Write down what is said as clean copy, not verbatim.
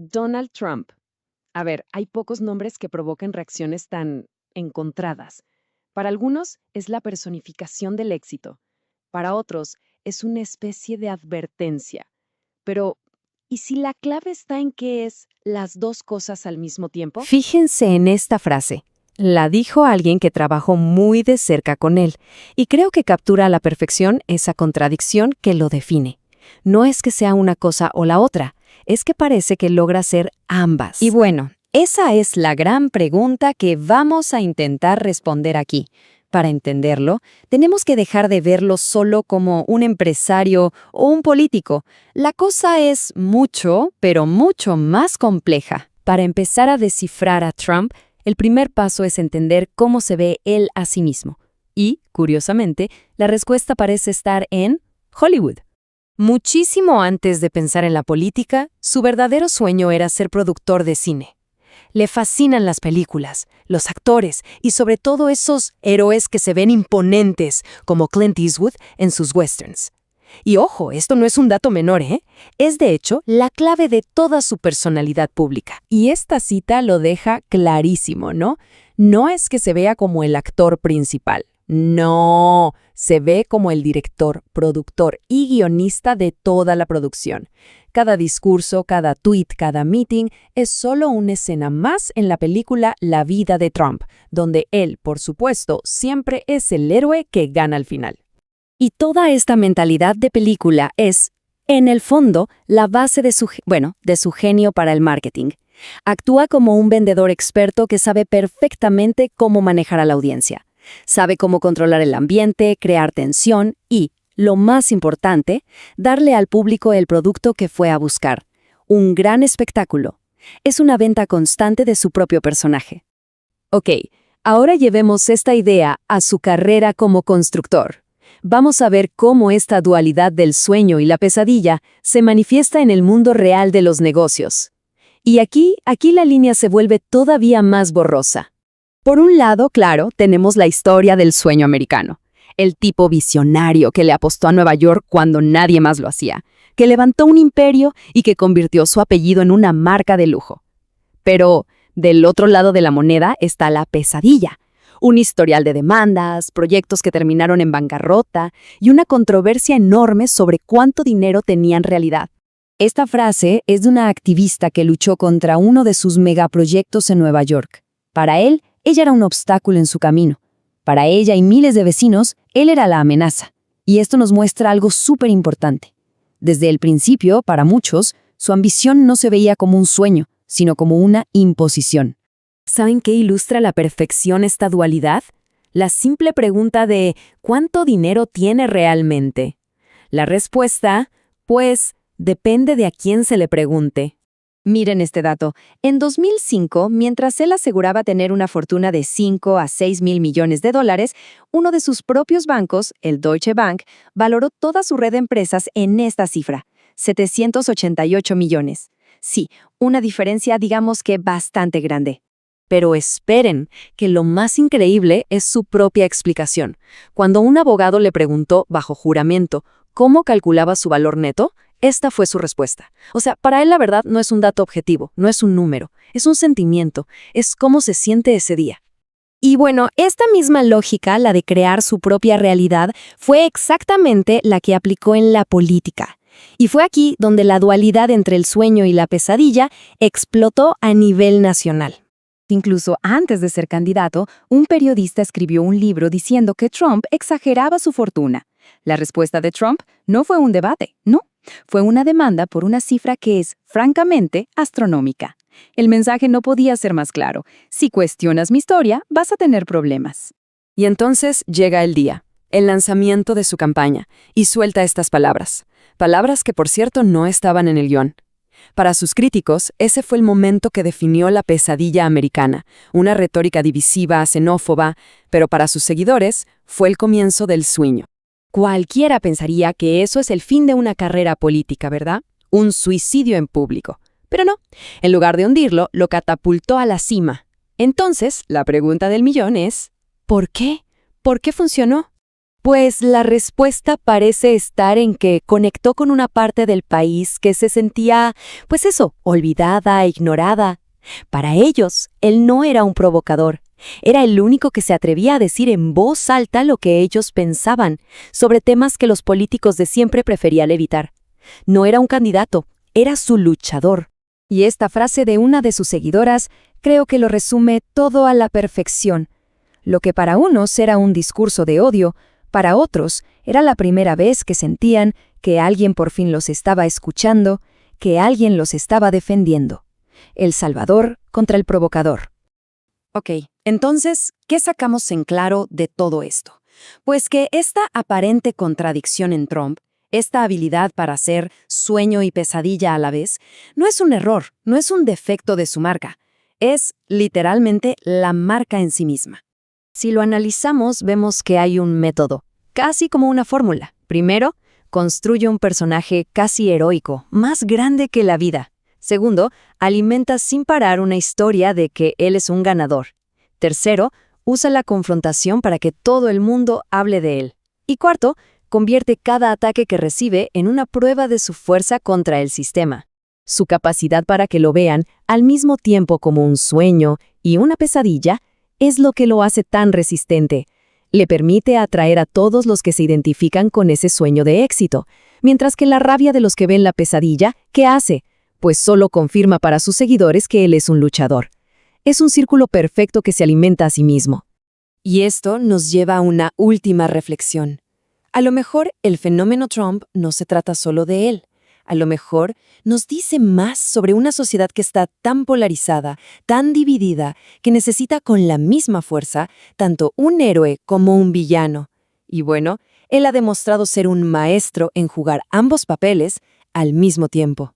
Donald Trump. A ver, hay pocos nombres que provoquen reacciones tan encontradas. Para algunos es la personificación del éxito. Para otros es una especie de advertencia. Pero, ¿y si la clave está en que es las dos cosas al mismo tiempo? Fíjense en esta frase. La dijo alguien que trabajó muy de cerca con él, y creo que captura a la perfección esa contradicción que lo define. No es que sea una cosa o la otra, es que parece que logra ser ambas. Y bueno, esa es la gran pregunta que vamos a intentar responder aquí. Para entenderlo, tenemos que dejar de verlo solo como un empresario o un político. La cosa es mucho, pero mucho más compleja. Para empezar a descifrar a Trump, el primer paso es entender cómo se ve él a sí mismo. Y, curiosamente, la respuesta parece estar en Hollywood. Muchísimo antes de pensar en la política, su verdadero sueño era ser productor de cine. Le fascinan las películas, los actores y sobre todo esos héroes que se ven imponentes, como Clint Eastwood en sus westerns. Y ojo, esto no es un dato menor, ¿eh? Es de hecho la clave de toda su personalidad pública. Y esta cita lo deja clarísimo, ¿no? No es que se vea como el actor principal. No, se ve como el director, productor y guionista de toda la producción. Cada discurso, cada tweet, cada meeting es solo una escena más en la película La vida de Trump, donde él, por supuesto, siempre es el héroe que gana al final. Y toda esta mentalidad de película es, en el fondo, la base de su genio para el marketing. Actúa como un vendedor experto que sabe perfectamente cómo manejar a la audiencia. Sabe cómo controlar el ambiente, crear tensión y, lo más importante, darle al público el producto que fue a buscar. Un gran espectáculo. Es una venta constante de su propio personaje. Ok, ahora llevemos esta idea a su carrera como constructor. Vamos a ver cómo esta dualidad del sueño y la pesadilla se manifiesta en el mundo real de los negocios. Y aquí la línea se vuelve todavía más borrosa. Por un lado, claro, tenemos la historia del sueño americano. El tipo visionario que le apostó a Nueva York cuando nadie más lo hacía, que levantó un imperio y que convirtió su apellido en una marca de lujo. Pero del otro lado de la moneda está la pesadilla. Un historial de demandas, proyectos que terminaron en bancarrota y una controversia enorme sobre cuánto dinero tenía en realidad. Esta frase es de una activista que luchó contra uno de sus megaproyectos en Nueva York. Para él, ella era un obstáculo en su camino. Para ella y miles de vecinos, él era la amenaza. Y esto nos muestra algo súper importante. Desde el principio, para muchos, su ambición no se veía como un sueño, sino como una imposición. ¿Saben qué ilustra a la perfección esta dualidad? La simple pregunta de ¿cuánto dinero tiene realmente? La respuesta, pues, depende de a quién se le pregunte. Miren este dato. En 2005, mientras él aseguraba tener una fortuna de 5 a 6 mil millones de dólares, uno de sus propios bancos, el Deutsche Bank, valoró toda su red de empresas en esta cifra, 788 millones. Sí, una diferencia digamos que bastante grande. Pero esperen, que lo más increíble es su propia explicación. Cuando un abogado le preguntó, bajo juramento, cómo calculaba su valor neto, esta fue su respuesta. O sea, para él la verdad no es un dato objetivo, no es un número, es un sentimiento, es cómo se siente ese día. Y bueno, esta misma lógica, la de crear su propia realidad, fue exactamente la que aplicó en la política. Y fue aquí donde la dualidad entre el sueño y la pesadilla explotó a nivel nacional. Incluso antes de ser candidato, un periodista escribió un libro diciendo que Trump exageraba su fortuna. La respuesta de Trump no fue un debate, no. Fue una demanda por una cifra que es, francamente, astronómica. El mensaje no podía ser más claro. Si cuestionas mi historia, vas a tener problemas. Y entonces llega el día, el lanzamiento de su campaña, y suelta estas palabras. Palabras que, por cierto, no estaban en el guión. Para sus críticos, ese fue el momento que definió la pesadilla americana, una retórica divisiva, xenófoba, pero para sus seguidores fue el comienzo del sueño. Cualquiera pensaría que eso es el fin de una carrera política, ¿verdad? Un suicidio en público. Pero no, en lugar de hundirlo, lo catapultó a la cima. Entonces, la pregunta del millón es, ¿por qué? ¿Por qué funcionó? Pues la respuesta parece estar en que conectó con una parte del país que se sentía, pues eso, olvidada, ignorada. Para ellos, él no era un provocador. Era el único que se atrevía a decir en voz alta lo que ellos pensaban sobre temas que los políticos de siempre preferían evitar. No era un candidato, era su luchador. Y esta frase de una de sus seguidoras creo que lo resume todo a la perfección. Lo que para unos era un discurso de odio, para otros era la primera vez que sentían que alguien por fin los estaba escuchando, que alguien los estaba defendiendo. El salvador contra el provocador. Ok, entonces, ¿qué sacamos en claro de todo esto? Pues que esta aparente contradicción en Trump, esta habilidad para ser sueño y pesadilla a la vez, no es un error, no es un defecto de su marca, es literalmente la marca en sí misma. Si lo analizamos, vemos que hay un método, casi como una fórmula. Primero, construye un personaje casi heroico, más grande que la vida. Segundo, alimenta sin parar una historia de que él es un ganador. Tercero, usa la confrontación para que todo el mundo hable de él. Y cuarto, convierte cada ataque que recibe en una prueba de su fuerza contra el sistema. Su capacidad para que lo vean al mismo tiempo como un sueño y una pesadilla es lo que lo hace tan resistente. Le permite atraer a todos los que se identifican con ese sueño de éxito, mientras que la rabia de los que ven la pesadilla, ¿qué hace? Pues solo confirma para sus seguidores que él es un luchador. Es un círculo perfecto que se alimenta a sí mismo. Y esto nos lleva a una última reflexión. A lo mejor el fenómeno Trump no se trata solo de él. A lo mejor nos dice más sobre una sociedad que está tan polarizada, tan dividida, que necesita con la misma fuerza tanto un héroe como un villano. Y bueno, él ha demostrado ser un maestro en jugar ambos papeles al mismo tiempo.